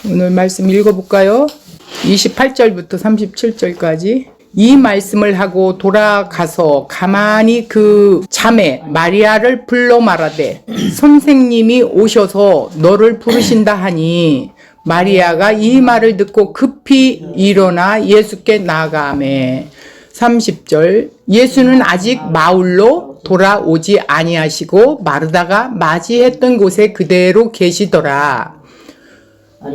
오늘 말씀 읽어볼까요? 28절부터 37절까지. 이 말씀을 하고 돌아가서 가만히 그 자매 마리아를 불러 말하되 선생님이 오셔서 너를 부르신다 하니 마리아가 이 말을 듣고 급히 일어나 예수께 나아가매. 30절. 예수는 아직 마을로 돌아오지 아니하시고 마르다가 맞이했던 곳에 그대로 계시더라.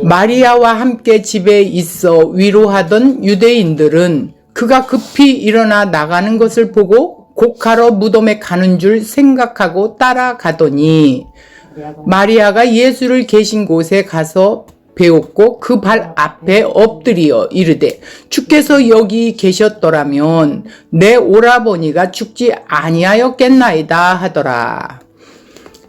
마리아와 함께 집에 있어 위로하던 유대인들은 그가 급히 일어나 나가는 것을 보고 곡하러 무덤에 가는 줄 생각하고 따라가더니 마리아가 예수를 계신 곳에 가서 배웠고 그 발 앞에 엎드리어 이르되 주께서 여기 계셨더라면 내 오라버니가 죽지 아니하였겠나이다 하더라.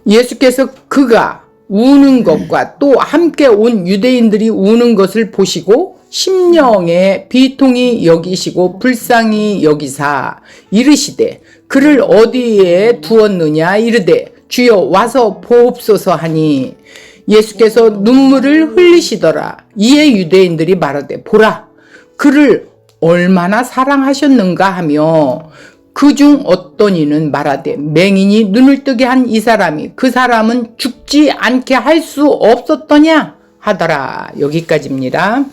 예수께서 그가 우는 것과 또 함께 온 유대인들이 우는 것을 보시고 심령에 비통히 여기시고 불쌍히 여기사 이르시되 그를 어디에 두었느냐 이르되 주여 와서 보옵소서 하니 예수께서 눈물을 흘리시더라. 이에 유대인들이 말하되 보라 그를 얼마나 사랑하셨는가 하며 그중 어떤 이는 말하되 맹인이 눈을 뜨게 한 이 사람이 그 사람은 죽지 않게 할 수 없었더냐 하더라. 여기까지입니다.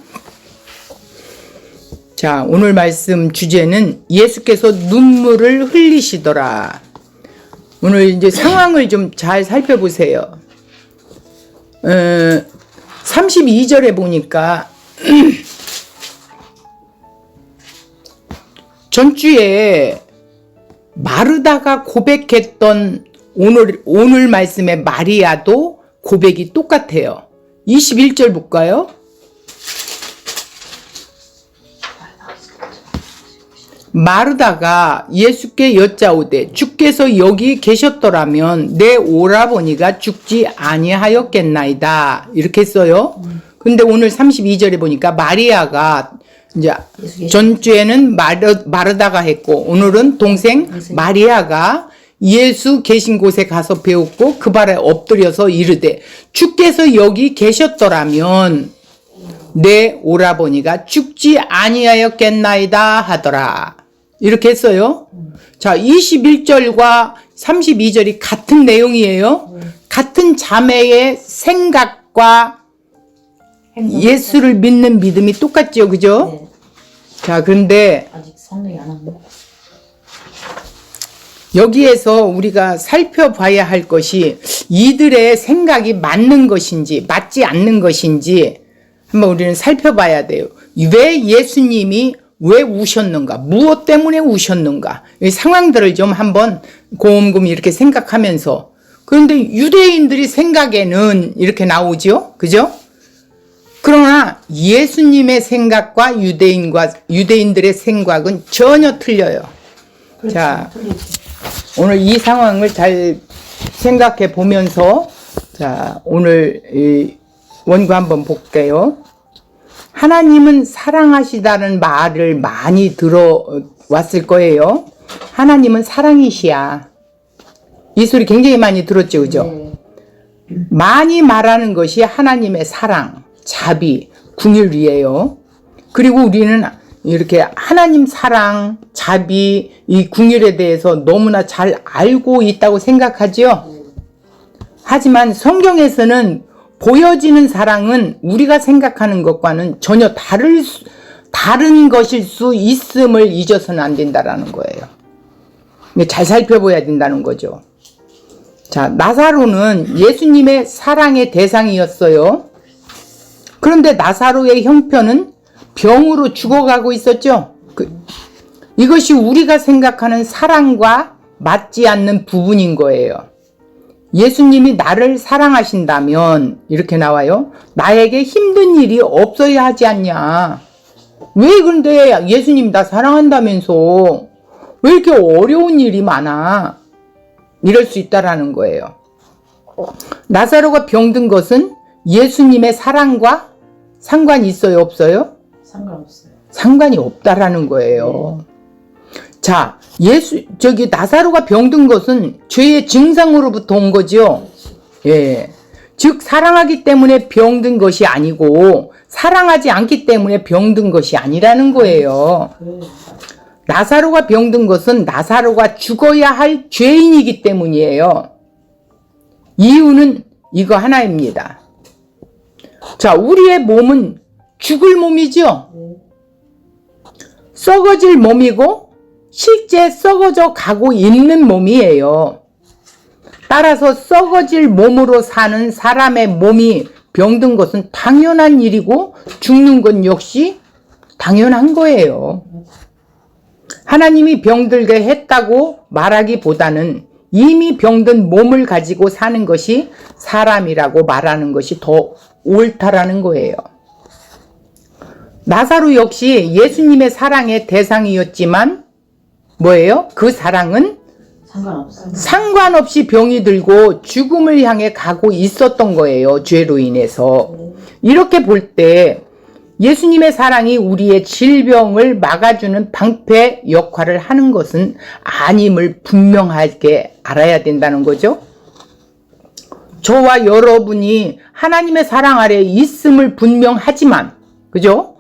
자, 오늘 말씀 주제는 예수께서 눈물을 흘리시더라. 오늘 이제 상황을 좀 잘 살펴보세요. 32절에 보니까 전주에 마르다가 고백했던 오늘 말씀의 마리아도 고백이 똑같아요. 21절 볼까요? 마르다가 예수께 여짜오되 주께서 여기 계셨더라면 내 오라버니가 죽지 아니하였겠나이다. 이렇게 써요. 근데 오늘 32절에 보니까 마리아가 이제 전주에는 마르다가 했고 오늘은 동생 마리아가 예수 계신 곳에 가서 배웠고 그 발에 엎드려서 이르되 주께서 여기 계셨더라면 내 오라버니가 죽지 아니하였겠나이다 하더라. 이렇게 했어요. 자, 21절과 32절이 같은 내용이에요. 같은 자매의 생각과 예수를 믿는 믿음이 똑같죠. 그죠? 네. 자, 그런데 아직 성령이 안 왔네. 여기에서 우리가 살펴봐야 할 것이 이들의 생각이 맞는 것인지 맞지 않는 것인지 한번 우리는 살펴봐야 돼요. 왜 예수님이 왜 우셨는가? 무엇 때문에 우셨는가? 이 상황들을 좀 한번 곰곰이 이렇게 생각하면서. 그런데 유대인들이 생각에는 이렇게 나오죠? 그죠? 그러나 예수님의 생각과 유대인들의 생각은 전혀 틀려요. 그렇지, 자, 틀리지. 오늘 이 상황을 잘 생각해 보면서 자, 오늘 이 원고 한번 볼게요. 하나님은 사랑하시다는 말을 많이 들어왔을 거예요. 하나님은 사랑이시야. 이 소리 굉장히 많이 들었죠, 그죠? 네. 많이 말하는 것이 하나님의 사랑, 자비, 궁율이에요. 그리고 우리는 이렇게 하나님 사랑, 자비, 이 궁율에 대해서 너무나 잘 알고 있다고 생각하죠. 하지만 성경에서는 보여지는 사랑은 우리가 생각하는 것과는 전혀 다른 것일 수 있음을 잊어서는 안 된다라는 거예요. 잘 살펴봐야 된다는 거죠. 자, 나사로는 예수님의 사랑의 대상이었어요. 그런데 나사로의 형편은 병으로 죽어가고 있었죠. 이것이 우리가 생각하는 사랑과 맞지 않는 부분인 거예요. 예수님이 나를 사랑하신다면 이렇게 나와요. 나에게 힘든 일이 없어야 하지 않냐. 왜 그런데 예수님 나 사랑한다면서 왜 이렇게 어려운 일이 많아. 이럴 수 있다라는 거예요. 나사로가 병든 것은 예수님의 사랑과 상관이 있어요, 없어요? 상관없어요. 상관이 없다라는 거예요. 자, 나사로가 병든 것은 죄의 증상으로부터 온 거죠. 예. 즉 사랑하기 때문에 병든 것이 아니고 사랑하지 않기 때문에 병든 것이 아니라는 거예요. 나사로가 병든 것은 나사로가 죽어야 할 죄인이기 때문이에요. 이유는 이거 하나입니다. 자, 우리의 몸은 죽을 몸이죠. 썩어질 몸이고 실제 썩어져 가고 있는 몸이에요. 따라서 썩어질 몸으로 사는 사람의 몸이 병든 것은 당연한 일이고 죽는 건 역시 당연한 거예요. 하나님이 병들게 했다고 말하기보다는 이미 병든 몸을 가지고 사는 것이 사람이라고 말하는 것이 더 옳다라는 거예요. 나사로 역시 예수님의 사랑의 대상이었지만 뭐예요? 그 사랑은 상관없이 병이 들고 죽음을 향해 가고 있었던 거예요. 죄로 인해서. 이렇게 볼 때 예수님의 사랑이 우리의 질병을 막아주는 방패 역할을 하는 것은 아님을 분명하게 알아야 된다는 거죠. 저와 여러분이 하나님의 사랑 아래 있음을 분명하지만, 그죠?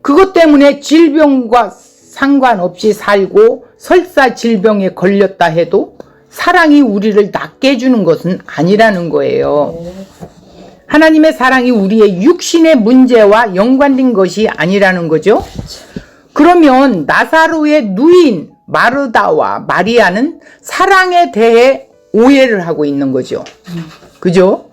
그것 때문에 질병과 상관없이 살고 설사 질병에 걸렸다 해도 사랑이 우리를 낫게 해주는 것은 아니라는 거예요. 하나님의 사랑이 우리의 육신의 문제와 연관된 것이 아니라는 거죠. 그러면 나사로의 누인 마르다와 마리아는 사랑에 대해 오해를 하고 있는 거죠. 그죠?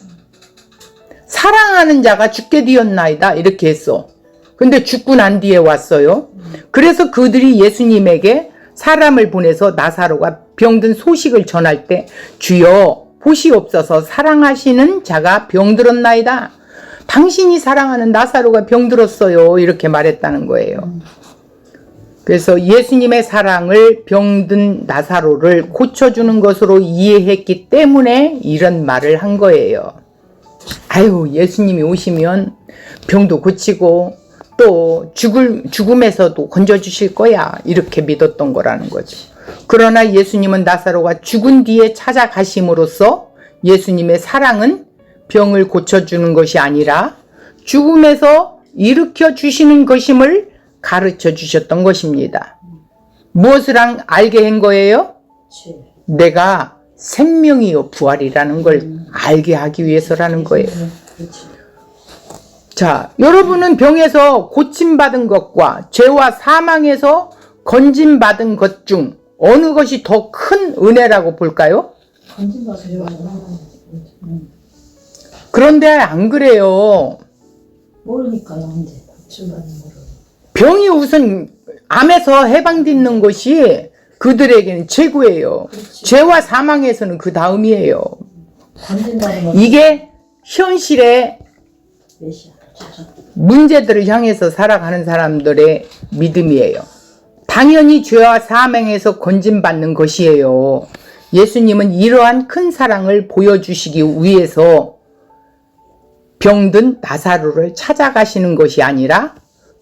사랑하는 자가 죽게 되었나이다 이렇게 했어. 근데 죽고 난 뒤에 왔어요. 그래서 그들이 예수님에게 사람을 보내서 나사로가 병든 소식을 전할 때 주여 보시옵소서 사랑하시는 자가 병들었나이다. 당신이 사랑하는 나사로가 병들었어요. 이렇게 말했다는 거예요. 그래서 예수님의 사랑을 병든 나사로를 고쳐주는 것으로 이해했기 때문에 이런 말을 한 거예요. 아유, 예수님이 오시면 병도 고치고 또 죽음에서도 건져주실 거야. 이렇게 믿었던 거라는 거죠. 그러나 예수님은 나사로가 죽은 뒤에 찾아가심으로써 예수님의 사랑은 병을 고쳐주는 것이 아니라 죽음에서 일으켜 주시는 것임을 가르쳐 주셨던 것입니다. 무엇을 알게 한 거예요? 내가 생명이요 부활이라는 걸 알게 하기 위해서라는 거예요. 자, 여러분은 병에서 고침받은 것과 죄와 사망에서 건짐받은 것 중 어느 것이 더 큰 은혜라고 볼까요? 그런데 안 그래요. 모르니까요. 근데 고침받는 거를. 병이 우선 암에서 해방되는 것이 그들에게는 최고예요. 그렇지. 죄와 사망에서는 그 다음이에요. 건진받는 거. 이게 현실의 메시아. 문제들을 향해서 살아가는 사람들의 믿음이에요. 당연히 죄와 사망에서 건짐받는 것이에요. 예수님은 이러한 큰 사랑을 보여주시기 위해서 병든 나사로를 찾아가시는 것이 아니라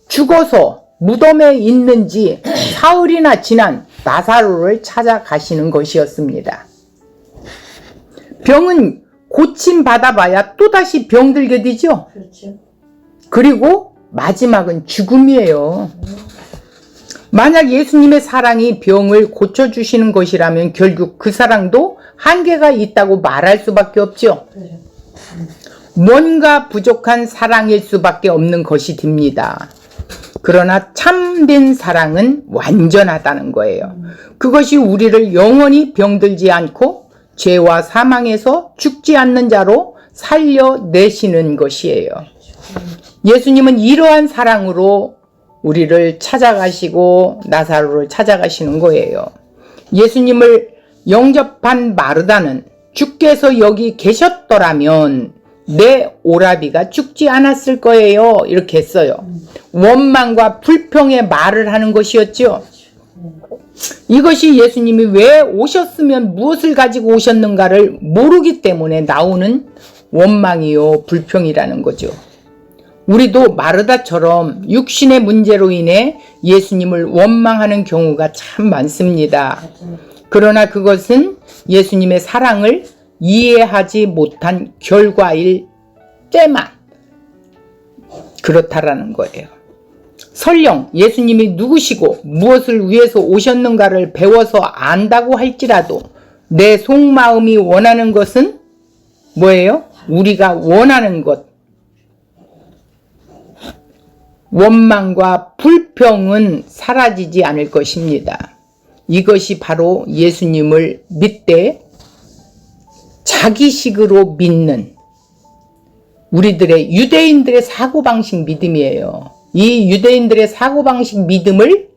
죽어서 무덤에 있는지 사흘이나 지난 나사로를 찾아가시는 것이었습니다. 병은 고침받아봐야 또다시 병들게 되죠. 그렇죠. 그리고 마지막은 죽음이에요. 만약 예수님의 사랑이 병을 고쳐주시는 것이라면 결국 그 사랑도 한계가 있다고 말할 수밖에 없죠. 그래. 뭔가 부족한 사랑일 수밖에 없는 것이 됩니다. 그러나 참된 사랑은 완전하다는 거예요. 그것이 우리를 영원히 병들지 않고 죄와 사망에서 죽지 않는 자로 살려내시는 것이에요. 예수님은 이러한 사랑으로 우리를 찾아가시고 나사로를 찾아가시는 거예요. 예수님을 영접한 마르다는 주께서 여기 계셨더라면 내 오라비가 죽지 않았을 거예요. 이렇게 했어요. 원망과 불평의 말을 하는 것이었죠. 이것이 예수님이 왜 오셨으면 무엇을 가지고 오셨는가를 모르기 때문에 나오는 원망이요 불평이라는 거죠. 우리도 마르다처럼 육신의 문제로 인해 예수님을 원망하는 경우가 참 많습니다. 그러나 그것은 예수님의 사랑을 이해하지 못한 결과일 때만 그렇다라는 거예요. 설령 예수님이 누구시고 무엇을 위해서 오셨는가를 배워서 안다고 할지라도 내 속마음이 원하는 것은 뭐예요? 우리가 원하는 것. 원망과 불평은 사라지지 않을 것입니다. 이것이 바로 예수님을 믿되 자기식으로 믿는 우리들의 유대인들의 사고방식 믿음이에요. 이 유대인들의 사고방식 믿음을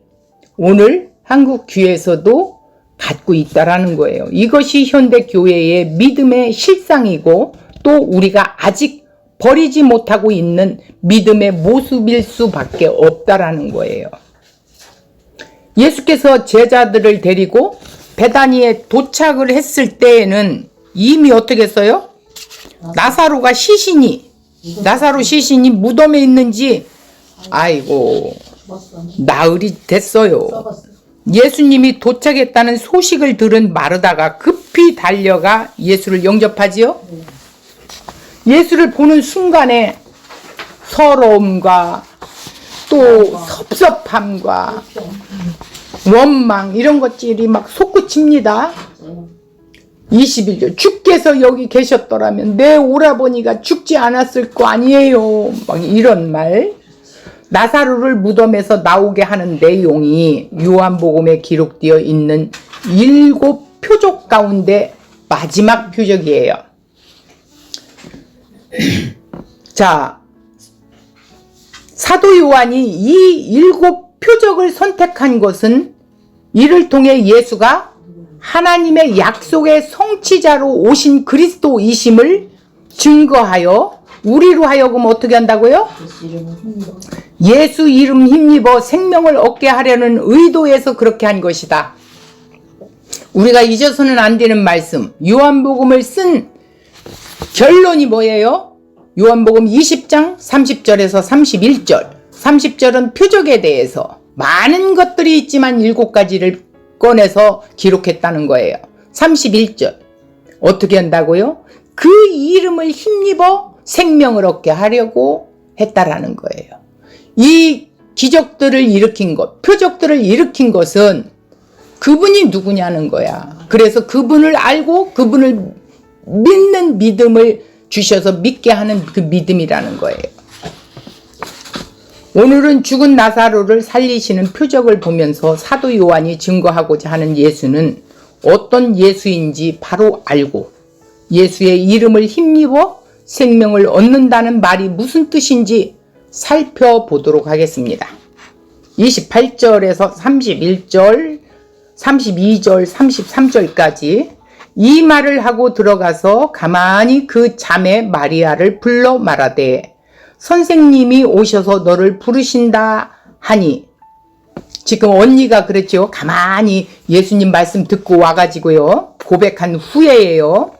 오늘 한국 교회에서도 갖고 있다라는 거예요. 이것이 현대 교회의 믿음의 실상이고 또 우리가 아직 버리지 못하고 있는 믿음의 모습일 수밖에 없다라는 거예요. 예수께서 제자들을 데리고 베다니에 도착을 했을 때에는 이미 어떻게 했어요? 나사로 시신이 무덤에 있는지 아이고 나흘이 됐어요. 예수님이 도착했다는 소식을 들은 마르다가 급히 달려가 예수를 영접하지요. 예수를 보는 순간에 서러움과 또 섭섭함과 원망 이런 것들이 막 솟구칩니다. 21절 주께서 여기 계셨더라면 내 오라버니가 죽지 않았을 거 아니에요. 막 이런 말. 나사로를 무덤에서 나오게 하는 내용이 요한복음에 기록되어 있는 7 표적 가운데 마지막 표적이에요. 자, 사도 요한이 이 7 표적을 선택한 것은 이를 통해 예수가 하나님의 약속의 성취자로 오신 그리스도이심을 증거하여 우리로 하여금 어떻게 한다고요? 예수 이름 힘입어 생명을 얻게 하려는 의도에서 그렇게 한 것이다. 우리가 잊어서는 안 되는 말씀, 요한복음을 쓴 결론이 뭐예요? 요한복음 20장 30절에서 31절. 30절은 표적에 대해서 많은 것들이 있지만 7가지를 꺼내서 기록했다는 거예요. 31절 어떻게 한다고요? 그 이름을 힘입어 생명을 얻게 하려고 했다라는 거예요. 이 기적들을 일으킨 것, 표적들을 일으킨 것은 그분이 누구냐는 거야. 그래서 그분을 알고 그분을 믿는 믿음을 주셔서 믿게 하는 그 믿음이라는 거예요. 오늘은 죽은 나사로를 살리시는 표적을 보면서 사도 요한이 증거하고자 하는 예수는 어떤 예수인지 바로 알고 예수의 이름을 힘입어 생명을 얻는다는 말이 무슨 뜻인지 살펴보도록 하겠습니다. 28절에서 31절, 32절, 33절까지 이 말을 하고 들어가서 가만히 그 자매 마리아를 불러 말하되 선생님이 오셔서 너를 부르신다 하니 지금 언니가 그랬죠. 가만히 예수님 말씀 듣고 와가지고요. 고백한 후에예요.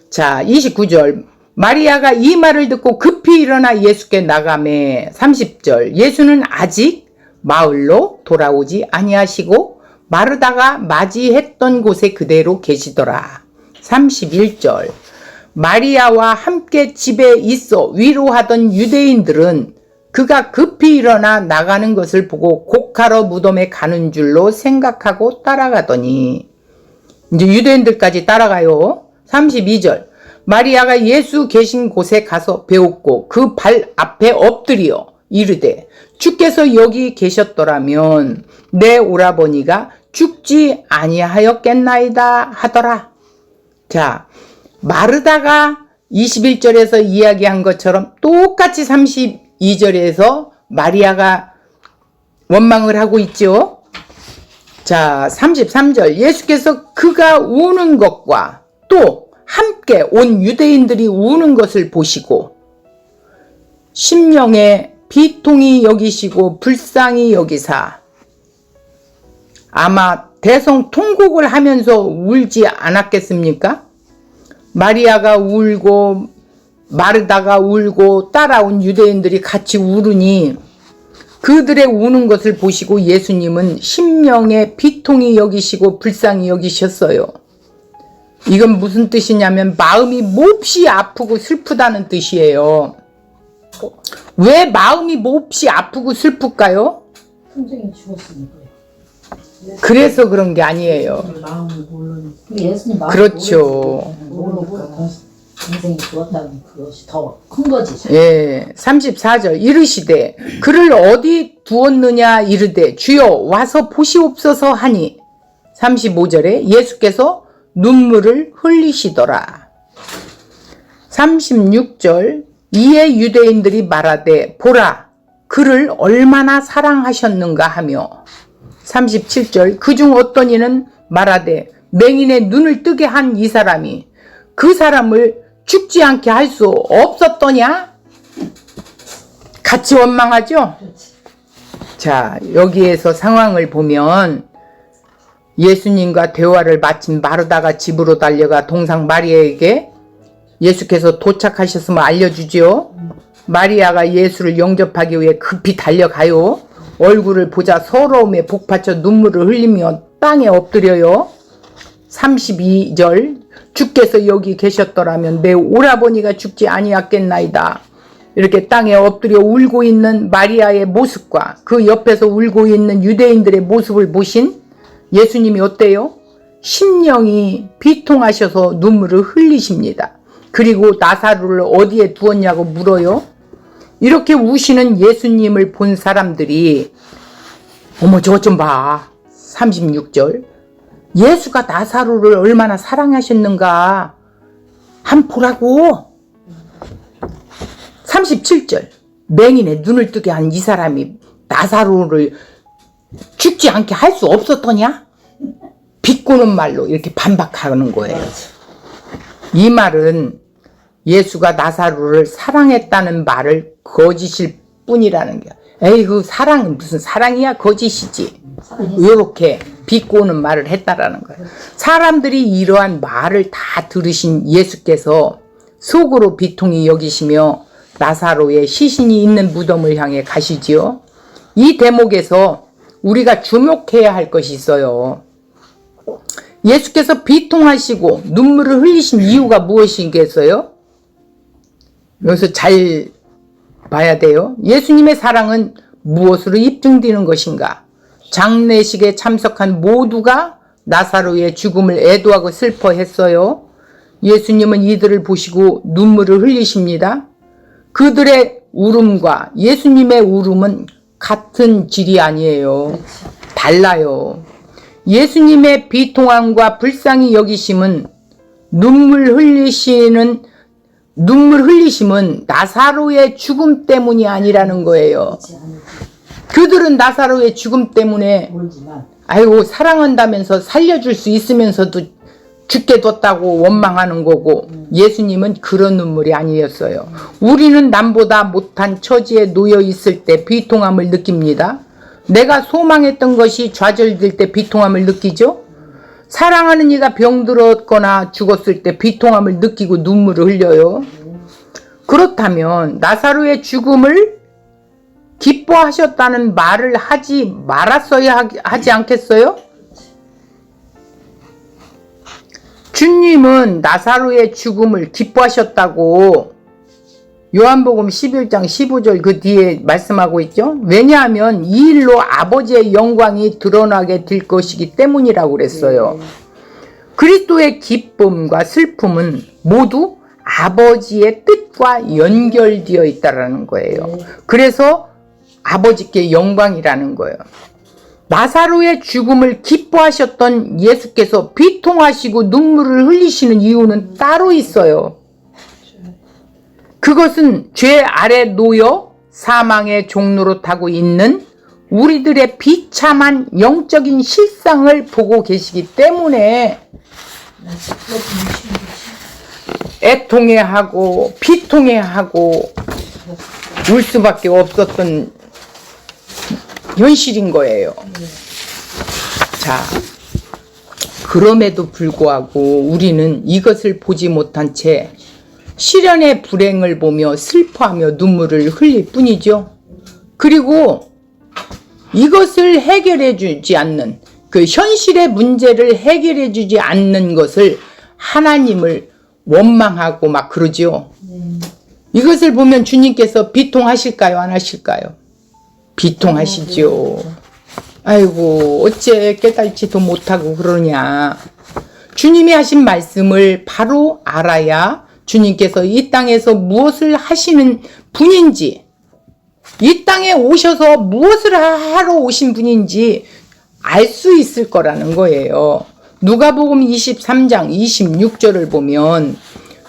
자, 29절 마리아가 이 말을 듣고 급히 일어나 예수께 나가매 30절 예수는 아직 마을로 돌아오지 아니하시고 마르다가 맞이했던 곳에 그대로 계시더라. 31절 마리아와 함께 집에 있어 위로하던 유대인들은 그가 급히 일어나 나가는 것을 보고 곡하러 무덤에 가는 줄로 생각하고 따라가더니 이제 유대인들까지 따라가요. 32절 마리아가 예수 계신 곳에 가서 배웠고 그 발 앞에 엎드려 이르되 주께서 여기 계셨더라면 내 오라버니가 죽지 아니하였겠나이다 하더라. 자, 마르다가 21절에서 이야기한 것처럼 똑같이 32절에서 마리아가 원망을 하고 있죠. 자, 33절 예수께서 그가 우는 것과 또 함께 온 유대인들이 우는 것을 보시고 심령에 비통히 여기시고 불쌍히 여기사 아마 대성통곡을 하면서 울지 않았겠습니까? 마리아가 울고 마르다가 울고 따라온 유대인들이 같이 울으니 그들의 우는 것을 보시고 예수님은 심령에 비통히 여기시고 불쌍히 여기셨어요. 이건 무슨 뜻이냐면 마음이 몹시 아프고 슬프다는 뜻이에요. 왜 마음이 몹시 아프고 슬플까요? 선생이 죽었으니까요. 그래서 그런 게 아니에요. 마음을 모르는. 예수님 마음을 그렇죠. 모르니까 동생이 죽었다면 그것이 더 큰 거지. 예, 34절 이르시되 그를 어디 두었느냐 이르되 주여 와서 보시옵소서 하니 35절에 예수께서 눈물을 흘리시더라. 36절 이에 유대인들이 말하되 보라 그를 얼마나 사랑하셨는가 하며 37절 그중 어떤 이는 말하되 맹인의 눈을 뜨게 한 이 사람이 그 사람을 죽지 않게 할 수 없었더냐? 같이 원망하죠? 자, 여기에서 상황을 보면 예수님과 대화를 마친 마르다가 집으로 달려가 동상 마리아에게 예수께서 도착하셨음을 알려주지요. 마리아가 예수를 영접하기 위해 급히 달려가요. 얼굴을 보자 서러움에 복받쳐 눈물을 흘리며 땅에 엎드려요. 32절 주께서 여기 계셨더라면 내 오라버니가 죽지 아니었겠나이다. 이렇게 땅에 엎드려 울고 있는 마리아의 모습과 그 옆에서 울고 있는 유대인들의 모습을 보신 예수님이 어때요? 심령이 비통하셔서 눈물을 흘리십니다. 그리고 나사로를 어디에 두었냐고 물어요. 이렇게 우시는 예수님을 본 사람들이 어머 저것 좀 봐. 36절 예수가 나사로를 얼마나 사랑하셨는가 한 보라고. 37절 맹인의 눈을 뜨게 한 이 사람이 나사로를 죽지 않게 할 수 없었더냐? 비꼬는 말로 이렇게 반박하는 거예요. 이 말은 예수가 나사로를 사랑했다는 말을 거짓일 뿐이라는 게. 에이 그 사랑은 무슨 사랑이야 거짓이지. 이렇게 비꼬는 말을 했다라는 거예요. 사람들이 이러한 말을 다 들으신 예수께서 속으로 비통히 여기시며 나사로의 시신이 있는 무덤을 향해 가시지요. 이 대목에서 우리가 주목해야 할 것이 있어요. 예수께서 비통하시고 눈물을 흘리신 이유가 무엇이겠어요? 여기서 잘 봐야 돼요. 예수님의 사랑은 무엇으로 입증되는 것인가? 장례식에 참석한 모두가 나사로의 죽음을 애도하고 슬퍼했어요. 예수님은 이들을 보시고 눈물을 흘리십니다. 그들의 울음과 예수님의 울음은 같은 질이 아니에요. 달라요. 예수님의 비통함과 불쌍히 여기심은 눈물 흘리심은 나사로의 죽음 때문이 아니라는 거예요. 그들은 나사로의 죽음 때문에 아이고 사랑한다면서 살려줄 수 있으면서도 죽게 뒀다고 원망하는 거고 예수님은 그런 눈물이 아니었어요. 우리는 남보다 못한 처지에 놓여 있을 때 비통함을 느낍니다. 내가 소망했던 것이 좌절될 때 비통함을 느끼죠. 사랑하는 이가 병들었거나 죽었을 때 비통함을 느끼고 눈물을 흘려요. 그렇다면 나사로의 죽음을 기뻐하셨다는 말을 하지 말았어야 하지 않겠어요? 주님은 나사로의 죽음을 기뻐하셨다고 요한복음 11장 15절 그 뒤에 말씀하고 있죠. 왜냐하면 이 일로 아버지의 영광이 드러나게 될 것이기 때문이라고 그랬어요. 그리스도의 기쁨과 슬픔은 모두 아버지의 뜻과 연결되어 있다는 거예요. 그래서 아버지께 영광이라는 거예요. 나사로의 죽음을 기뻐하셨던 예수께서 비통하시고 눈물을 흘리시는 이유는 따로 있어요. 그것은 죄 아래 놓여 사망의 종로로 타고 있는 우리들의 비참한 영적인 실상을 보고 계시기 때문에 애통해하고 비통해하고 울 수밖에 없었던 현실인 거예요. 자, 그럼에도 불구하고 우리는 이것을 보지 못한 채 시련의 불행을 보며 슬퍼하며 눈물을 흘릴 뿐이죠. 그리고 이것을 해결해 주지 않는 그 현실의 문제를 해결해 주지 않는 것을 하나님을 원망하고 막 그러죠. 네. 이것을 보면 주님께서 비통하실까요? 안 하실까요? 비통하시죠. 아이고 어째 깨달지도 못하고 그러냐. 주님이 하신 말씀을 바로 알아야 주님께서 이 땅에서 무엇을 하시는 분인지, 이 땅에 오셔서 무엇을 하러 오신 분인지 알 수 있을 거라는 거예요. 누가복음 23장 26절을 보면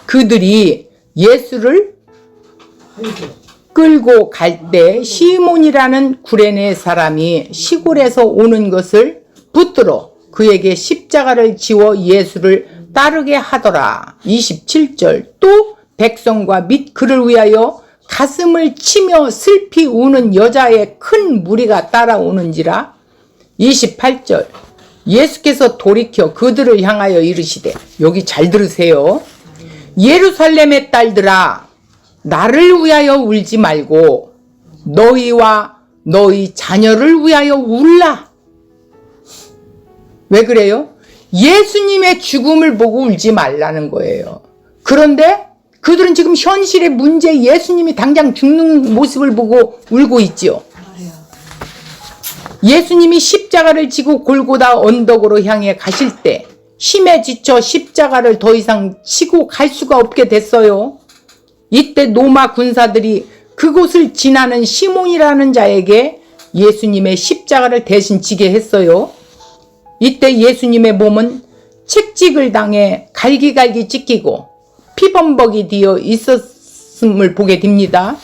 그들이 예수를 끌고 갈 때 시몬이라는 구레네 사람이 시골에서 오는 것을 붙들어 그에게 십자가를 지워 예수를 따르게 하더라. 27절 또 백성과 및 그를 위하여 가슴을 치며 슬피 우는 여자의 큰 무리가 따라오는지라. 28절 예수께서 돌이켜 그들을 향하여 이르시되, 여기 잘 들으세요. 예루살렘의 딸들아 나를 위하여 울지 말고 너희와 너희 자녀를 위하여 울라. 왜 그래요? 예수님의 죽음을 보고 울지 말라는 거예요. 그런데 그들은 지금 현실의 문제, 예수님이 당장 죽는 모습을 보고 울고 있지요. 예수님이 십자가를 지고 골고다 언덕으로 향해 가실 때 힘에 지쳐 십자가를 더 이상 치고 갈 수가 없게 됐어요. 이때 로마 군사들이 그곳을 지나는 시몬이라는 자에게 예수님의 십자가를 대신 지게 했어요. 이때 예수님의 몸은 채찍을 당해 갈기갈기 찢기고 피범벅이 되어 있었음을 보게 됩니다.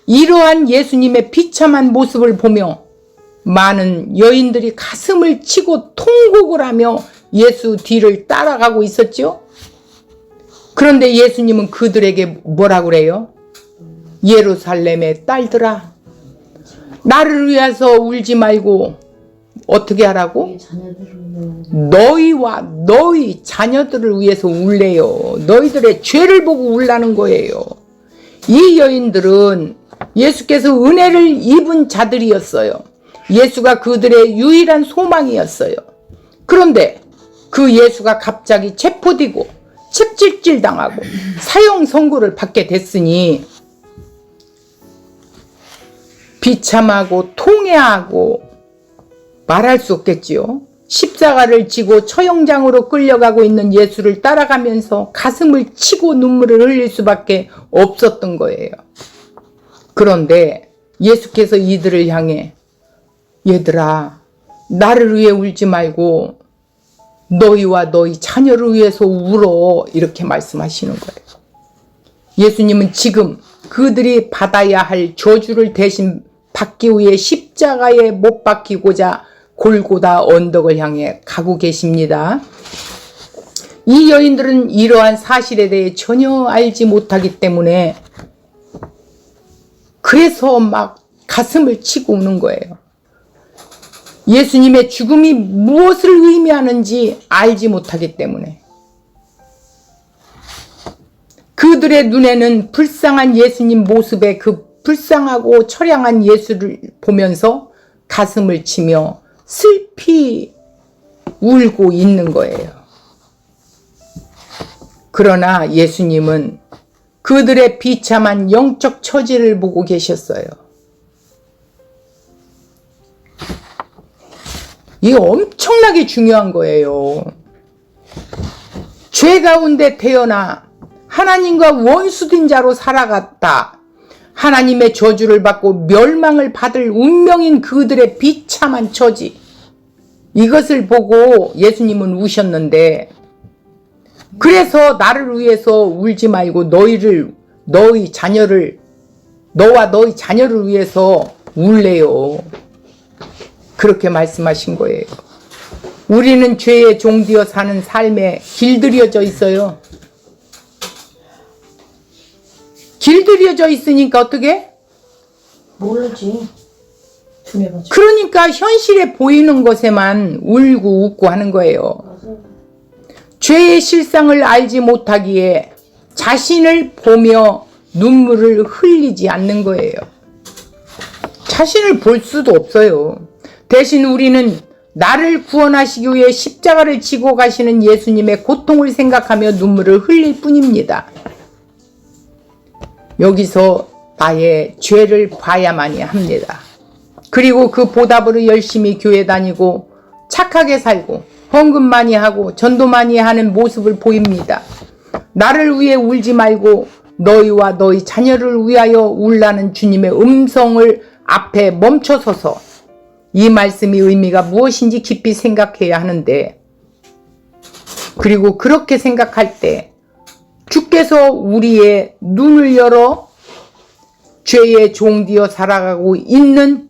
이러한 예수님의 비참한 모습을 보며 많은 여인들이 가슴을 치고 통곡을 하며 예수 뒤를 따라가고 있었죠. 그런데 예수님은 그들에게 뭐라고 그래요? 예루살렘의 딸들아 나를 위해서 울지 말고 어떻게 하라고? 너희와 너희 자녀들을 위해서 울래요. 너희들의 죄를 보고 울라는 거예요. 이 여인들은 예수께서 은혜를 입은 자들이었어요. 예수가 그들의 유일한 소망이었어요. 그런데 그 예수가 갑자기 체포되고 칩질질 당하고 사형 선고를 받게 됐으니 비참하고 통회하고 말할 수 없겠지요. 십자가를 지고 처형장으로 끌려가고 있는 예수를 따라가면서 가슴을 치고 눈물을 흘릴 수밖에 없었던 거예요. 그런데 예수께서 이들을 향해 얘들아 나를 위해 울지 말고 너희와 너희 자녀를 위해서 울어 이렇게 말씀하시는 거예요. 예수님은 지금 그들이 받아야 할 저주를 대신 받기 위해 십자가에 못 박히고자 골고다 언덕을 향해 가고 계십니다. 이 여인들은 이러한 사실에 대해 전혀 알지 못하기 때문에 그래서 막 가슴을 치고 우는 거예요. 예수님의 죽음이 무엇을 의미하는지 알지 못하기 때문에. 그들의 눈에는 불쌍한 예수님 모습에 그 불쌍하고 처량한 예수를 보면서 가슴을 치며 슬피 울고 있는 거예요. 그러나 예수님은 그들의 비참한 영적 처지를 보고 계셨어요. 이게 엄청나게 중요한 거예요. 죄 가운데 태어나 하나님과 원수된 자로 살아갔다. 하나님의 저주를 받고 멸망을 받을 운명인 그들의 비참한 처지. 이것을 보고 예수님은 우셨는데, 그래서 나를 위해서 울지 말고 너희 자녀를, 너와 너희 자녀를 위해서 울래요. 그렇게 말씀하신 거예요. 우리는 죄의 종되어 사는 삶에 길들여져 있어요. 길들여져 있으니까 어떻게? 모르지. 그러니까 현실에 보이는 것에만 울고 웃고 하는 거예요. 맞아요. 죄의 실상을 알지 못하기에 자신을 보며 눈물을 흘리지 않는 거예요. 자신을 볼 수도 없어요. 대신 우리는 나를 구원하시기 위해 십자가를 지고 가시는 예수님의 고통을 생각하며 눈물을 흘릴 뿐입니다. 여기서 나의 죄를 봐야만이 합니다. 그리고 그 보답으로 열심히 교회 다니고 착하게 살고 헌금 많이 하고 전도 많이 하는 모습을 보입니다. 나를 위해 울지 말고 너희와 너희 자녀를 위하여 울라는 주님의 음성을 앞에 멈춰서서 이 말씀의 의미가 무엇인지 깊이 생각해야 하는데, 그리고 그렇게 생각할 때 주께서 우리의 눈을 열어 죄의 종되어 살아가고 있는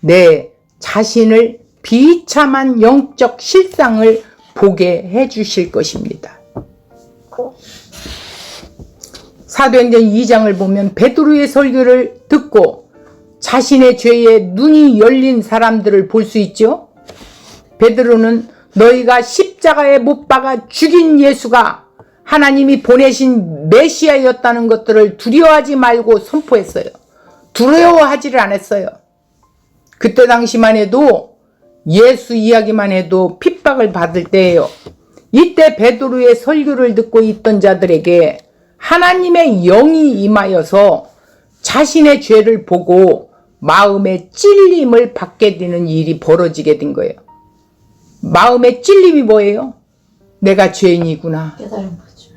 내 자신을 비참한 영적 실상을 보게 해주실 것입니다. 사도행전 2장을 보면 베드로의 설교를 듣고 자신의 죄에 눈이 열린 사람들을 볼 수 있죠. 베드로는 너희가 십자가에 못 박아 죽인 예수가 하나님이 보내신 메시아였다는 것들을 두려워하지 말고 선포했어요. 두려워하지를 않았어요. 그때 당시만 해도 예수 이야기만 해도 핍박을 받을 때예요. 이때 베드로의 설교를 듣고 있던 자들에게 하나님의 영이 임하여서 자신의 죄를 보고 마음의 찔림을 받게 되는 일이 벌어지게 된 거예요. 마음의 찔림이 뭐예요? 내가 죄인이구나. 깨달은 거죠.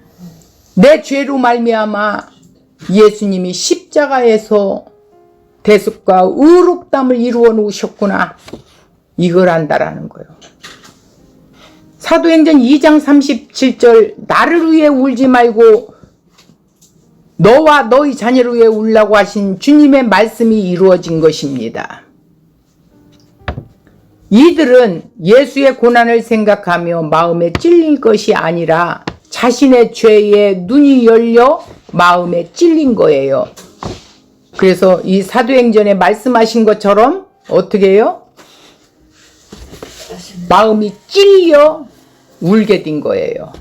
내 죄로 말미암아 예수님이 십자가에서 대속과 의롭담을 이루어 놓으셨구나. 이걸 안다라는 거예요. 사도행전 2장 37절 나를 위해 울지 말고 너와 너희 자녀를 위해 울라고 하신 주님의 말씀이 이루어진 것입니다. 이들은 예수의 고난을 생각하며 마음에 찔린 것이 아니라 자신의 죄에 눈이 열려 마음에 찔린 거예요. 그래서 이 사도행전에 말씀하신 것처럼 어떻게 해요? 마음이 찔려 울게 된 거예요.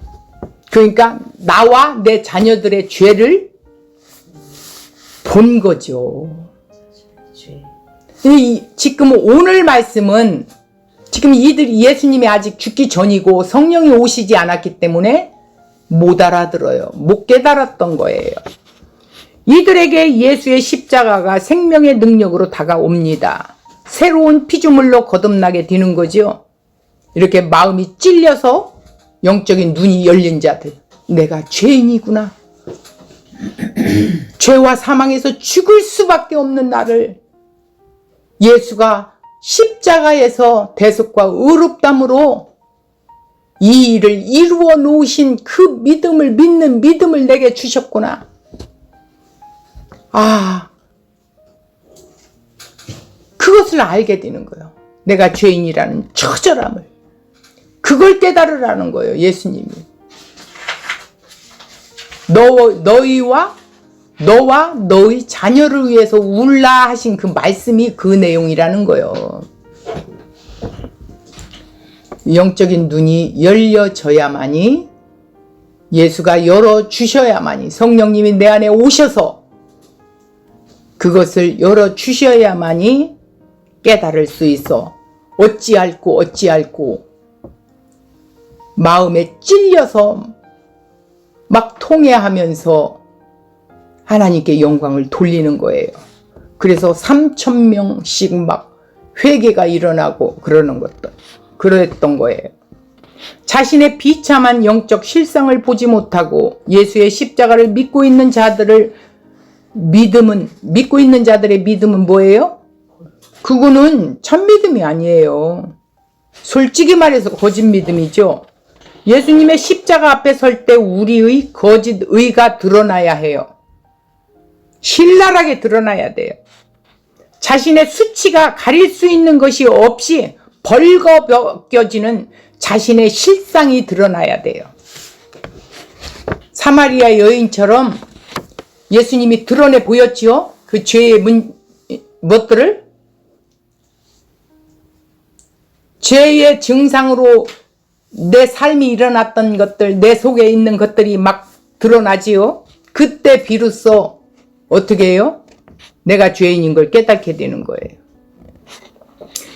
그러니까 나와 내 자녀들의 죄를 본 거죠. 지금 오늘 말씀은 지금 이들이 예수님이 아직 죽기 전이고 성령이 오시지 않았기 때문에 못 알아들어요. 못 깨달았던 거예요. 이들에게 예수의 십자가가 생명의 능력으로 다가옵니다. 새로운 피조물로 거듭나게 되는 거죠. 이렇게 마음이 찔려서 영적인 눈이 열린 자들, 내가 죄인이구나. 죄와 사망에서 죽을 수밖에 없는 나를 예수가 십자가에서 대속과 의롭담으로 이 일을 이루어 놓으신 그 믿음을 믿는 믿음을 내게 주셨구나. 그것을 알게 되는 거예요. 내가 죄인이라는 처절함을. 그걸 깨달으라는 거예요. 예수님이. 너와 너희 자녀를 위해서 울라 하신 그 말씀이 그 내용이라는 거예요. 영적인 눈이 열려져야만이, 예수가 열어주셔야만이, 성령님이 내 안에 오셔서 그것을 열어주셔야만이 깨달을 수 있어. 어찌할꼬 마음에 찔려서 막 통회하면서 하나님께 영광을 돌리는 거예요. 그래서 3,000명씩 막 회개가 일어나고 그랬던 거예요. 자신의 비참한 영적 실상을 보지 못하고 예수의 십자가를 믿고 있는 자들의 믿음은 뭐예요? 그거는 참 믿음이 아니에요. 솔직히 말해서 거짓 믿음이죠. 예수님의 십자가 앞에 설 때 우리의 거짓 의가 드러나야 해요. 신랄하게 드러나야 돼요. 자신의 수치가 가릴 수 있는 것이 없이 벌거벗겨지는 자신의 실상이 드러나야 돼요. 사마리아 여인처럼 예수님이 드러내 보였지요. 그 죄의 것들을, 죄의 증상으로 내 삶이 일어났던 것들, 내 속에 있는 것들이 막 드러나지요. 그때 비로소 어떻게 해요? 내가 죄인인 걸 깨닫게 되는 거예요.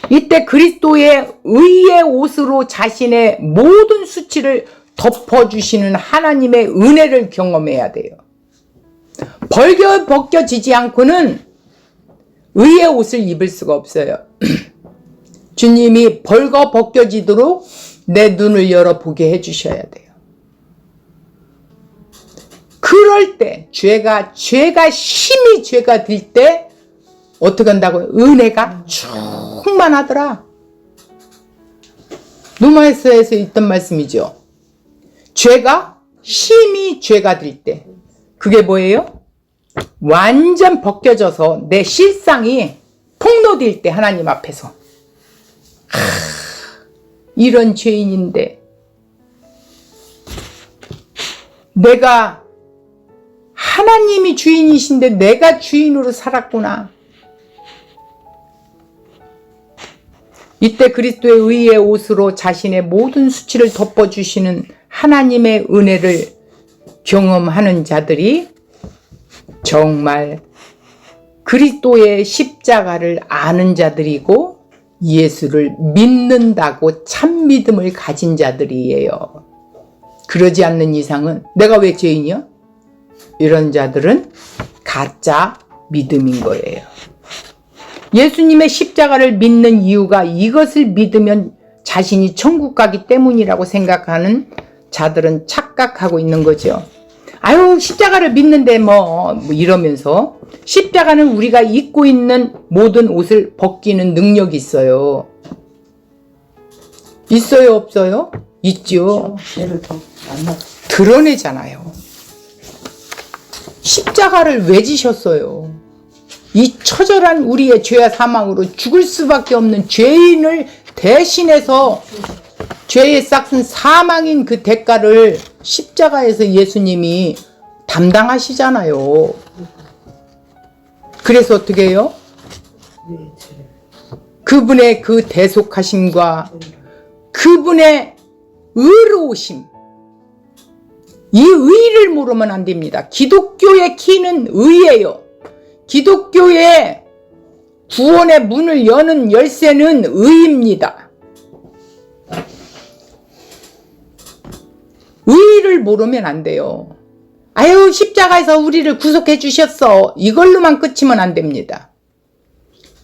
이때 그리스도의 의의 옷으로 자신의 모든 수치를 덮어주시는 하나님의 은혜를 경험해야 돼요. 벗겨지지 않고는 의의 옷을 입을 수가 없어요. 주님이 벗겨지도록 내 눈을 열어보게 해주셔야 돼요. 그럴 때 죄가 심히 죄가 들 때 어떻게 한다고요? 은혜가 충만하더라. 로마서에서 있던 말씀이죠. 심히 죄가 들 때 그게 뭐예요? 완전 벗겨져서 내 실상이 폭로될 때 하나님 앞에서 이런 죄인인데 내가 하나님이 주인이신데 내가 주인으로 살았구나. 이때 그리스도의 의의 옷으로 자신의 모든 수치를 덮어주시는 하나님의 은혜를 경험하는 자들이 정말 그리스도의 십자가를 아는 자들이고 예수를 믿는다고 참 믿음을 가진 자들이에요. 그러지 않는 이상은 내가 왜 죄인이야? 이런 자들은 가짜 믿음인 거예요. 예수님의 십자가를 믿는 이유가 이것을 믿으면 자신이 천국 가기 때문이라고 생각하는 자들은 착각하고 있는 거죠. 아유, 십자가를 믿는데 뭐 이러면서 십자가는 우리가 입고 있는 모든 옷을 벗기는 능력이 있어요. 있어요, 없어요? 있죠. 죄를 더 드러내잖아요. 십자가를 왜 지셨어요? 이 처절한 우리의 죄와 사망으로 죽을 수밖에 없는 죄인을 대신해서 죄의 싹은 사망인 그 대가를 십자가에서 예수님이 담당하시잖아요. 그래서 어떻게 해요? 그분의 그 대속하심과 그분의 의로우심, 이 의를 모르면 안 됩니다. 기독교의 키는 의예요. 기독교의 구원의 문을 여는 열쇠는 의입니다. 의를 모르면 안 돼요. 아유, 십자가에서 우리를 구속해 주셨어. 이걸로만 끝이면 안 됩니다.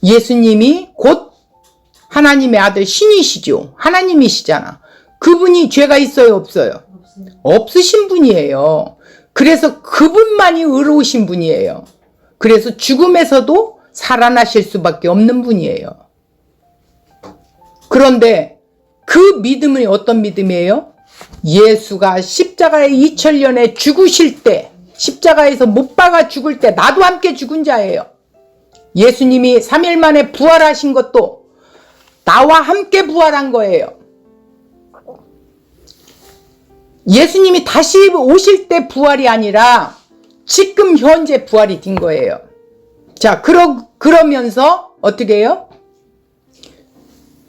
예수님이 곧 하나님의 아들 신이시죠. 하나님이시잖아. 그분이 죄가 있어요, 없어요? 없으신 분이에요. 그래서 그분만이 의로우신 분이에요. 그래서 죽음에서도 살아나실 수밖에 없는 분이에요. 그런데 그 믿음은 어떤 믿음이에요? 예수가 십자가에 2000년에 죽으실 때, 십자가에서 못 박아 죽을 때 나도 함께 죽은 자예요. 예수님이 3일 만에 부활하신 것도 나와 함께 부활한 거예요. 예수님이 다시 오실 때 부활이 아니라 지금 현재 부활이 된 거예요. 자, 그러면서 어떻게 해요?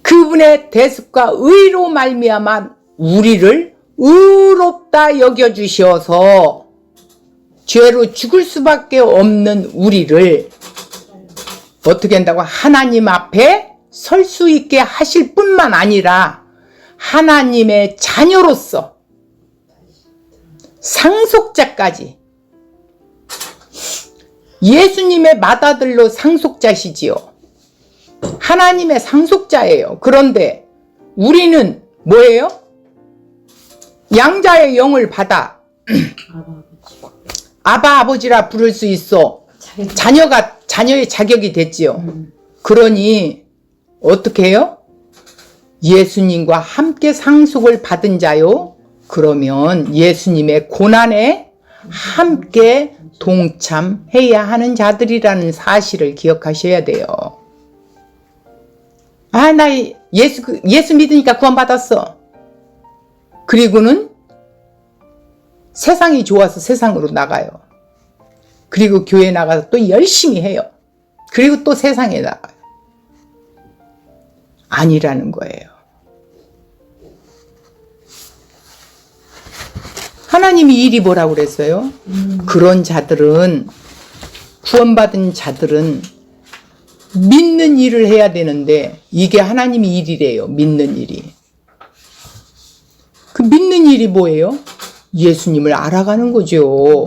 그분의 대속과 의로 말미암아 우리를 의롭다 여겨주셔서 죄로 죽을 수밖에 없는 우리를 어떻게 한다고? 하나님 앞에 설 수 있게 하실 뿐만 아니라 하나님의 자녀로서 상속자까지, 예수님의 맏아들로 상속자시지요. 하나님의 상속자예요. 그런데 우리는 뭐예요? 양자의 영을 받아 아바 아버지라 부를 수 있어. 자녀의 자격이 됐지요. 그러니 어떻게 해요? 예수님과 함께 상속을 받은 자요. 그러면 예수님의 고난에 함께 동참해야 하는 자들이라는 사실을 기억하셔야 돼요. 아, 나 예수 믿으니까 구원받았어. 그리고는 세상이 좋아서 세상으로 나가요. 그리고 교회 나가서 또 열심히 해요. 그리고 또 세상에 나가요. 아니라는 거예요. 하나님이 이리 뭐라고 그랬어요? 그런 자들은, 구원받은 자들은 믿는 일을 해야 되는데 이게 하나님의 일이래요. 믿는 일이. 그 믿는 일이 뭐예요? 예수님을 알아가는 거죠.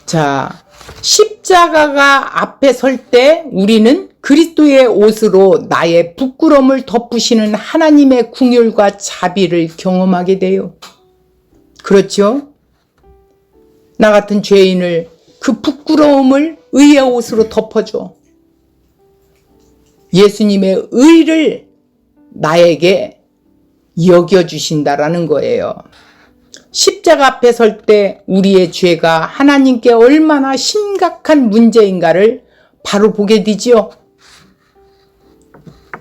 자, 십자가가 앞에 설 때 우리는 그리스도의 옷으로 나의 부끄러움을 덮으시는 하나님의 긍휼과 자비를 경험하게 돼요. 그렇죠? 나 같은 죄인을 그 부끄러움을 의의 옷으로 덮어줘. 예수님의 의를 나에게 여겨주신다라는 거예요. 십자가 앞에 설 때 우리의 죄가 하나님께 얼마나 심각한 문제인가를 바로 보게 되지요.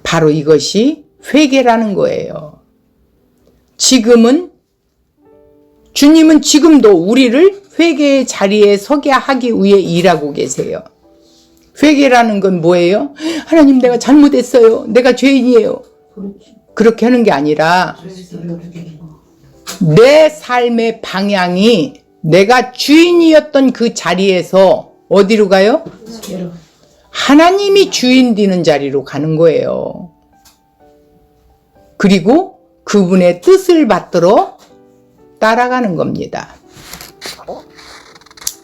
바로 이것이 회개라는 거예요. 주님은 지금도 우리를 회개의 자리에 서게 하기 위해 일하고 계세요. 회개라는 건 뭐예요? 하나님, 내가 잘못했어요. 내가 죄인이에요. 그렇게 하는 게 아니라 내 삶의 방향이 내가 주인이었던 그 자리에서 어디로 가요? 하나님이 주인 되는 자리로 가는 거예요. 그리고 그분의 뜻을 받들어 따라가는 겁니다.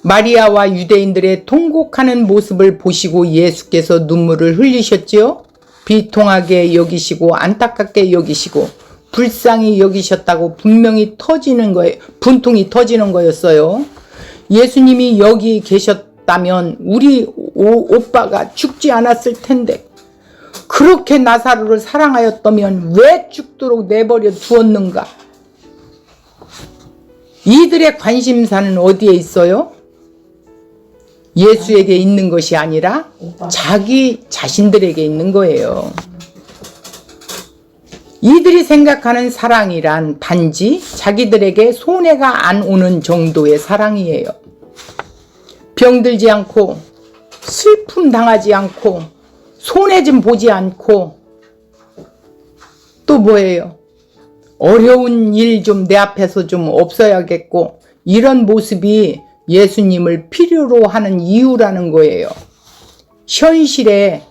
마리아와 유대인들의 통곡하는 모습을 보시고 예수께서 눈물을 흘리셨지요. 비통하게 여기시고 안타깝게 여기시고 불쌍히 여기셨다고 분통이 터지는 거였어요. 예수님이 여기 계셨다면 우리 오빠가 죽지 않았을 텐데, 그렇게 나사로를 사랑하였다면 왜 죽도록 내버려 두었는가? 이들의 관심사는 어디에 있어요? 예수에게 있는 것이 아니라 자기 자신들에게 있는 거예요. 이들이 생각하는 사랑이란 단지 자기들에게 손해가 안 오는 정도의 사랑이에요. 병들지 않고 슬픔 당하지 않고 손해 좀 보지 않고 또 뭐예요? 어려운 일 좀 내 앞에서 좀 없어야겠고, 이런 모습이 예수님을 필요로 하는 이유라는 거예요. 현실에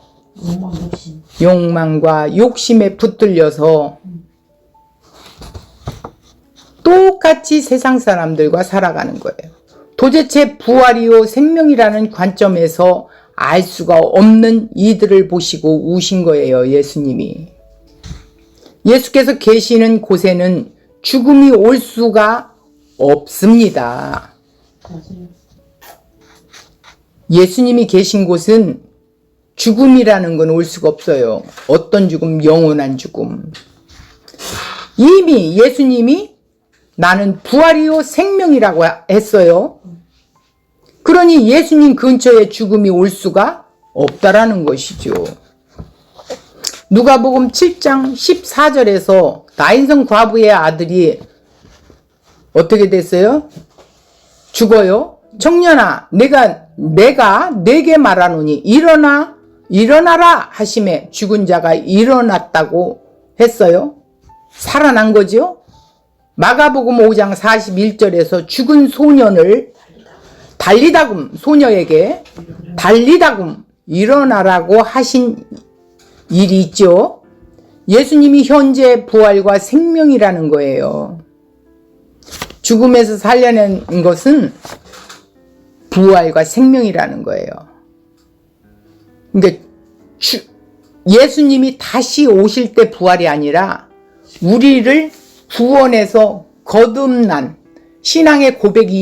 욕망과 욕심에 붙들려서 똑같이 세상 사람들과 살아가는 거예요. 도대체 부활이요 생명이라는 관점에서 알 수가 없는 이들을 보시고 우신 거예요, 예수님이. 예수께서 계시는 곳에는 죽음이 올 수가 없습니다. 예수님이 계신 곳은 죽음이라는 건 올 수가 없어요. 어떤 죽음? 영원한 죽음. 이미 예수님이 나는 부활이요 생명이라고 했어요. 그러니 예수님 근처에 죽음이 올 수가 없다라는 것이죠. 누가복음 7장 14절에서 나인성 과부의 아들이 어떻게 됐어요? 죽어요. 청년아, 내가 네게 말하노니 일어나라 하심에 죽은 자가 일어났다고 했어요. 살아난 거죠. 마가복음 5장 41절에서 죽은 소년을 달리다금 소녀에게 달리다금 일어나라고 하신 일이 있죠. 예수님이 현재 부활과 생명이라는 거예요. 죽음에서 살려낸 것은 부활과 생명이라는 거예요. 그러니까 예수님이 다시 오실 때 부활이 아니라 우리를 구원해서 거듭난 신앙의 고백이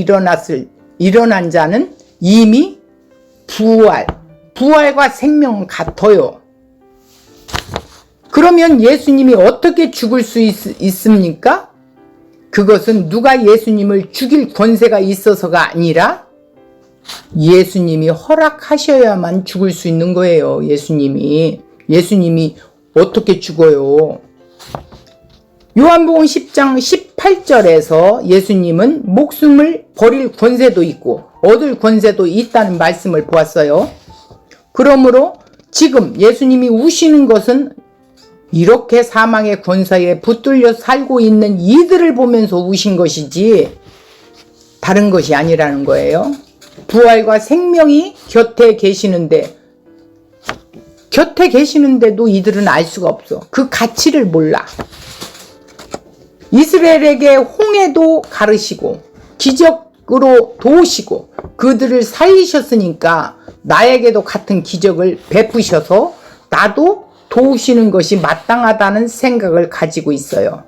일어난 자는 이미 부활과 생명은 같아요. 그러면 예수님이 어떻게 죽을 수 있습니까? 그것은 누가 예수님을 죽일 권세가 있어서가 아니라 예수님이 허락하셔야만 죽을 수 있는 거예요. 예수님이 어떻게 죽어요? 요한복음 10장 18절에서 예수님은 목숨을 버릴 권세도 있고 얻을 권세도 있다는 말씀을 보았어요. 그러므로 지금 예수님이 우시는 것은 이렇게 사망의 권세에 붙들려 살고 있는 이들을 보면서 우신 것이지 다른 것이 아니라는 거예요. 부활과 생명이 곁에 계시는데도 이들은 알 수가 없어. 그 가치를 몰라. 이스라엘에게 홍해도 가르시고 기적으로 도우시고 그들을 살리셨으니까 나에게도 같은 기적을 베푸셔서 나도 도우시는 것이 마땅하다는 생각을 가지고 있어요.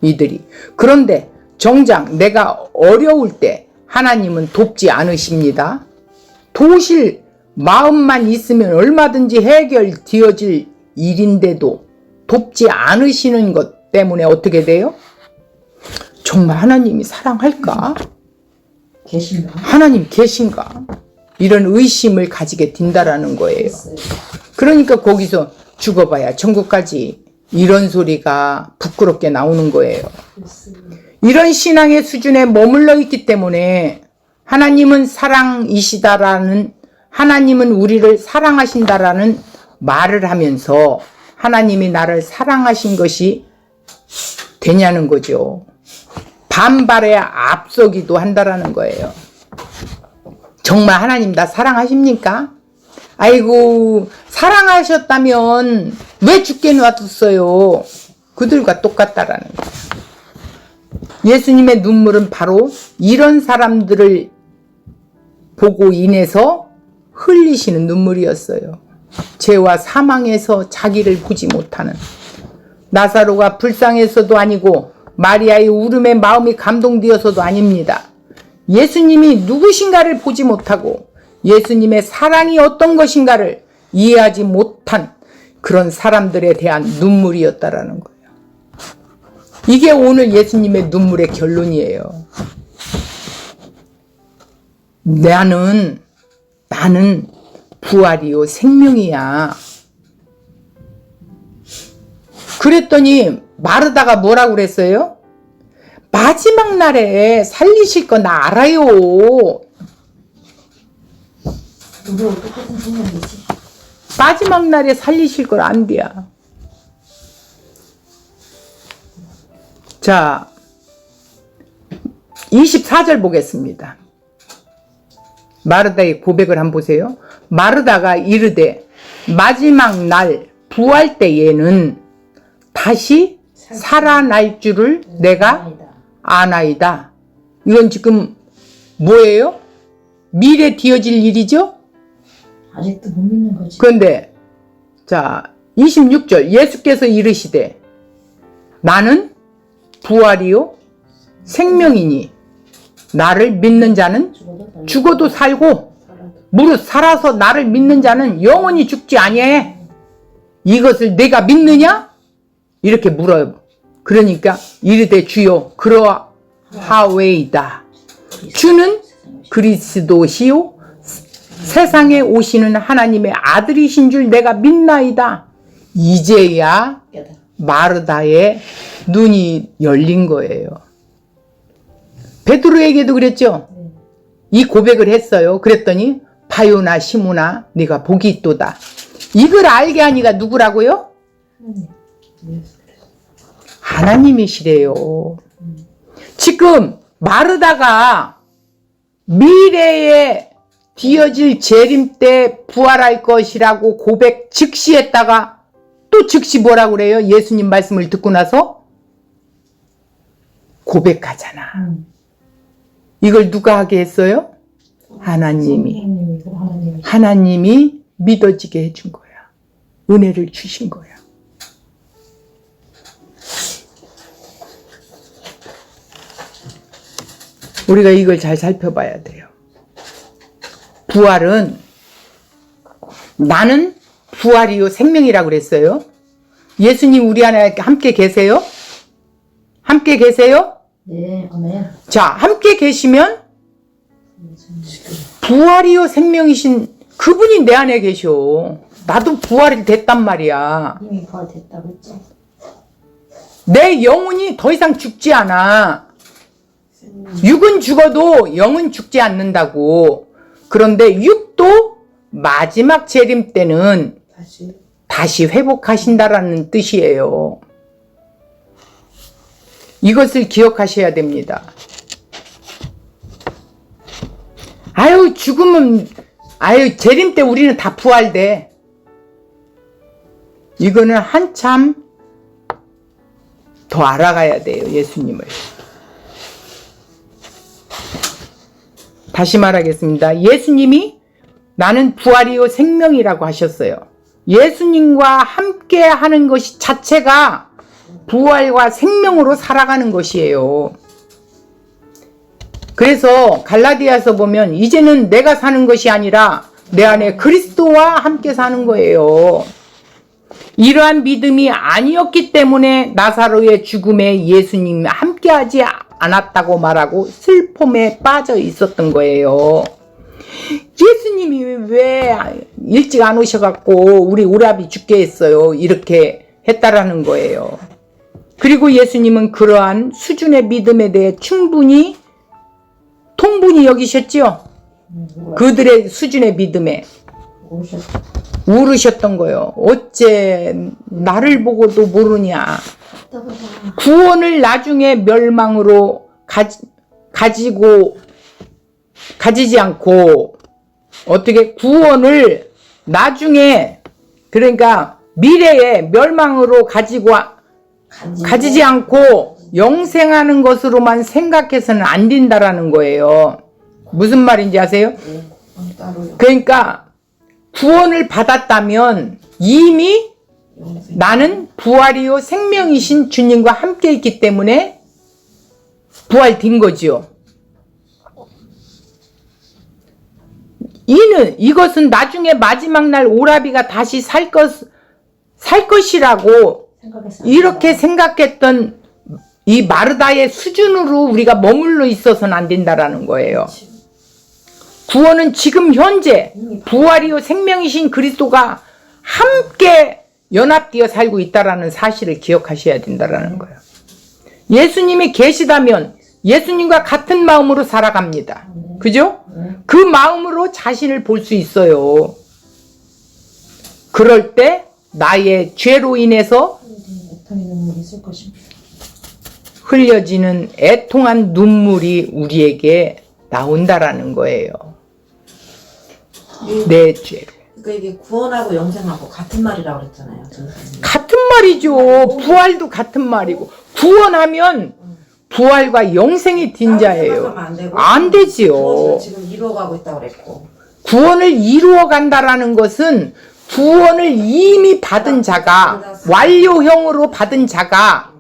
이들이. 그런데 정작 내가 어려울 때 하나님은 돕지 않으십니다. 도우실 마음만 있으면 얼마든지 해결되어질 일인데도 돕지 않으시는 것 때문에 어떻게 돼요? 정말 하나님이 사랑할까? 계신가? 하나님 계신가? 이런 의심을 가지게 된다라는 거예요. 그러니까 거기서 죽어봐야 천국까지 이런 소리가 부끄럽게 나오는 거예요. 이런 신앙의 수준에 머물러 있기 때문에 하나님은 사랑이시다라는, 하나님은 우리를 사랑하신다라는 말을 하면서 하나님이 나를 사랑하신 것이 되냐는 거죠. 반발에 앞서기도 한다라는 거예요. 정말 하나님 나 사랑하십니까? 아이고 사랑하셨다면 왜 죽게 놔뒀어요? 그들과 똑같다라는 거예요. 예수님의 눈물은 바로 이런 사람들을 보고 인해서 흘리시는 눈물이었어요. 죄와 사망에서 자기를 보지 못하는, 나사로가 불쌍해서도 아니고 마리아의 울음에 마음이 감동되어서도 아닙니다. 예수님이 누구신가를 보지 못하고 예수님의 사랑이 어떤 것인가를 이해하지 못한 그런 사람들에 대한 눈물이었다라는 거예요. 이게 오늘 예수님의 눈물의 결론이에요. 나는 부활이요 생명이야. 그랬더니 마르다가 뭐라고 그랬어요? 마지막 날에 살리실 거 나 알아요. 누구하고 똑같은 생각이지? 마지막 날에 살리실 걸 안돼야. 자, 24절 보겠습니다. 마르다의 고백을 한번 보세요. 마르다가 이르되 마지막 날 부활 때에는 다시 살아날 줄을 내가 아나이다. 이건 지금 뭐예요? 미래 되어질 일이죠? 아직도 못 믿는 거지. 그런데 자 26절 예수께서 이르시되 나는 부활이요 생명이니 나를 믿는 자는 죽어도 살고 무릇 살아서 나를 믿는 자는 영원히 죽지 아니해. 이것을 내가 믿느냐? 이렇게 물어요. 그러니까 이르되 주여 그러하웨이다. 주는 그리스도시요 세상에 오시는 하나님의 아들이신 줄 내가 믿나이다. 이제야 마르다의 눈이 열린 거예요. 베드로에게도 그랬죠. 이 고백을 했어요. 그랬더니 바요나 시모나 네가 복이 있도다. 이걸 알게 하니가 누구라고요? 하나님이시래요. 지금 마르다가 미래에 되어질 재림 때 부활할 것이라고 고백 즉시 했다가 또 즉시 뭐라고 그래요? 예수님 말씀을 듣고 나서 고백하잖아. 이걸 누가 하게 했어요? 하나님이 믿어지게 해준 거야. 은혜를 주신 거야. 우리가 이걸 잘 살펴봐야 돼요. 부활은 나는 부활이요 생명이라고 그랬어요. 예수님 우리 안에 함께 계세요? 함께 계세요? 네, 아멘. 자, 함께 계시면 부활이요 생명이신 그분이 내 안에 계셔. 나도 부활이 됐단 말이야. 이미 부활됐다고 했죠. 내 영혼이 더 이상 죽지 않아. 육은 죽어도 영은 죽지 않는다고. 그런데 육도 마지막 재림 때는 다시 회복하신다라는 뜻이에요. 이것을 기억하셔야 됩니다. 아유, 죽으면, 아유, 재림 때 우리는 다 부활돼. 이거는 한참 더 알아가야 돼요, 예수님을. 다시 말하겠습니다. 예수님이 나는 부활이요 생명이라고 하셨어요. 예수님과 함께 하는 것이 자체가 부활과 생명으로 살아가는 것이에요. 그래서 갈라디아서 보면 이제는 내가 사는 것이 아니라 내 안에 그리스도와 함께 사는 거예요. 이러한 믿음이 아니었기 때문에 나사로의 죽음에 예수님이 함께하지 않았다고 말하고 슬픔에 빠져 있었던 거예요. 예수님이 왜 일찍 안 오셔갖고 우리 오라비 죽게 했어요, 이렇게 했다라는 거예요. 그리고 예수님은 그러한 수준의 믿음에 대해 충분히 통분히 여기셨지요. 그들의 수준의 믿음에 울으셨던 거예요. 어째 나를 보고도 모르냐. 구원을 나중에 멸망으로 가지지 않고 어떻게 구원을 나중에, 그러니까 미래에 멸망으로 가지지 않고 영생하는 것으로만 생각해서는 안 된다라는 거예요. 무슨 말인지 아세요? 그러니까 구원을 받았다면 이미 나는 부활이요 생명이신 주님과 함께 있기 때문에 부활된 거지요. 이것은 나중에 마지막 날 오라비가 다시 살 것이라고 이렇게 생각했던 이 마르다의 수준으로 우리가 머물러 있어서는 안 된다라는 거예요. 구원은 지금 현재 부활이요 생명이신 그리스도가 함께 연합되어 살고 있다라는 사실을 기억하셔야 된다라는 거예요. 예수님이 계시다면 예수님과 같은 마음으로 살아갑니다. 그죠? 그 마음으로 자신을 볼 수 있어요. 그럴 때 나의 죄로 인해서 흘려지는 애통한 눈물이 우리에게 나온다라는 거예요. 내 죄로. 그러니까 이게 구원하고 영생하고 같은 말이라고 그랬잖아요. 같은 말이죠. 부활도 같은 말이고. 구원하면 부활과 영생이 된 자예요. 안 되지요. 구원을 지금 이루어가고 있다고 그랬고. 구원을 이루어 간다라는 것은 구원을 이미 받은 자가, 완료형으로 받은 자가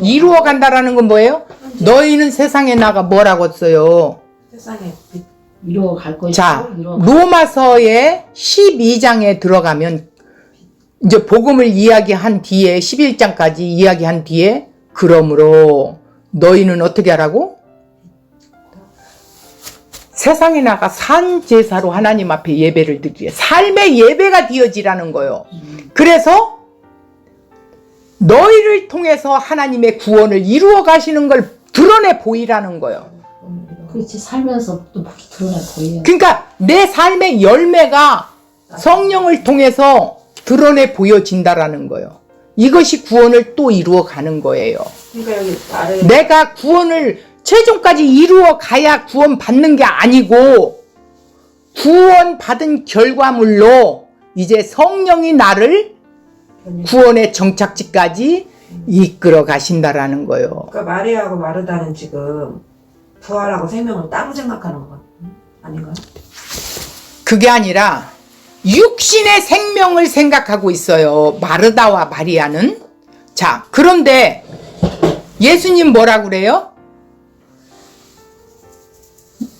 이루어 간다라는 건 뭐예요? 너희는 세상에 나가 뭐라고 써요? 세상에 이루어갈 것이고. 자, 로마서의 12장에 들어가면 이제 복음을 이야기한 뒤에 11장까지 이야기한 뒤에 그러므로 너희는 어떻게 하라고? 세상에 나가 산 제사로 하나님 앞에 예배를 드리래. 삶의 예배가 되어지라는 거예요. 그래서 너희를 통해서 하나님의 구원을 이루어 가시는 걸 드러내 보이라는 거예요. 그렇지, 살면서 또 드러내 보여요. 그러니까 내 삶의 열매가 성령을 통해서 드러내 보여진다라는 거예요. 이것이 구원을 또 이루어 가는 거예요. 그러니까 여기 말을 내가 구원을 최종까지 이루어 가야 구원 받는 게 아니고 구원 받은 결과물로 이제 성령이 나를 구원의 정착지까지 이끌어 가신다라는 거예요. 그러니까 마리아하고 마르다는 지금 부활하고 생명을 따로 생각하는 거 아닌가요? 그게 아니라 육신의 생명을 생각하고 있어요. 마르다와 마리아는. 자, 그런데 예수님 뭐라 그래요?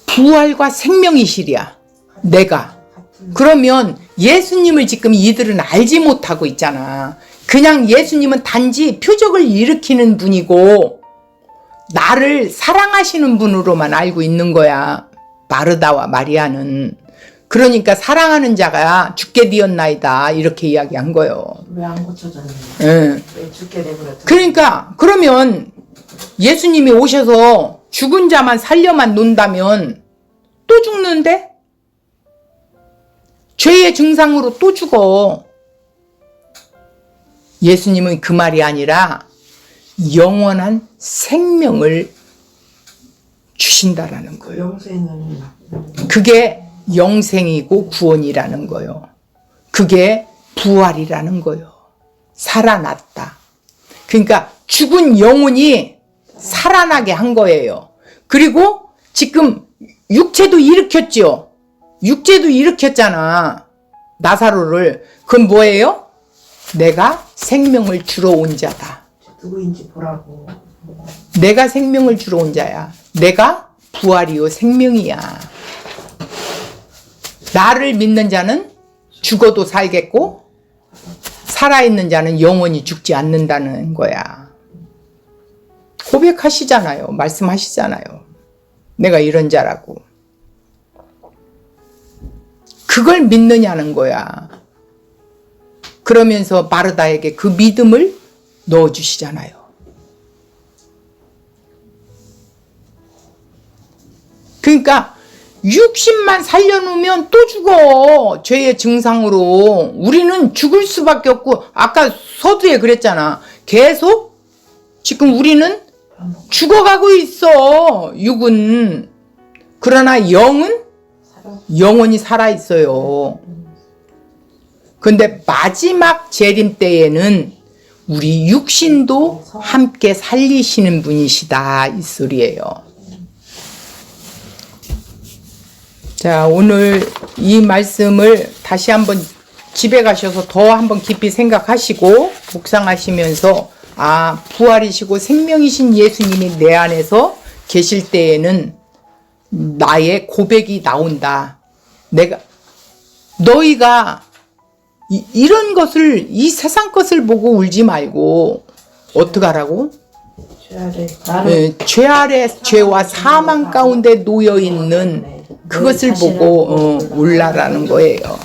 부활과 생명이시랴, 내가. 그러면 예수님을 지금 이들은 알지 못하고 있잖아. 그냥 예수님은 단지 표적을 일으키는 분이고 나를 사랑하시는 분으로만 알고 있는 거야, 마르다와 마리아는. 그러니까 사랑하는 자가 죽게 되었나이다 이렇게 이야기한 거예요. 왜 안 고쳐졌는데? 응. 왜 죽게 내버렸죠? 그러니까 그러면 예수님이 오셔서 죽은 자만 살려만 논다면 또 죽는데? 죄의 증상으로 또 죽어. 예수님은 그 말이 아니라 영원한 생명을 주신다라는 거예요. 영생은 그게 영생이고 구원이라는 거예요. 그게 부활이라는 거예요. 살아났다. 그러니까 죽은 영혼이 살아나게 한 거예요. 그리고 지금 육체도 일으켰죠. 육체도 일으켰잖아. 나사로를. 그건 뭐예요? 내가 생명을 주러 온 자다. 누구인지 보라고. 내가 생명을 주러 온 자야. 내가 부활이요 생명이야. 나를 믿는 자는 죽어도 살겠고 살아있는 자는 영원히 죽지 않는다는 거야. 고백하시잖아요. 말씀하시잖아요. 내가 이런 자라고. 그걸 믿느냐는 거야. 그러면서 마르다에게 그 믿음을 넣어주시잖아요. 그러니까 육신만 살려놓으면 또 죽어. 죄의 증상으로. 우리는 죽을 수밖에 없고 아까 서두에 그랬잖아. 계속 지금 우리는 죽어가고 있어. 육은. 그러나 영은 영원히 살아있어요. 근데 마지막 재림 때에는 우리 육신도 함께 살리시는 분이시다 이 소리예요. 자, 오늘 이 말씀을 다시 한번 집에 가셔서 더 한번 깊이 생각하시고 묵상하시면서 아, 부활이시고 생명이신 예수님이 내 안에서 계실 때에는 나의 고백이 나온다. 너희가 이런 것을, 이 세상 것을 보고 울지 말고 어떡하라고? 죄 아래 죄와 사망 가운데 놓여 있는 그것을 보고 울라라는 거예요.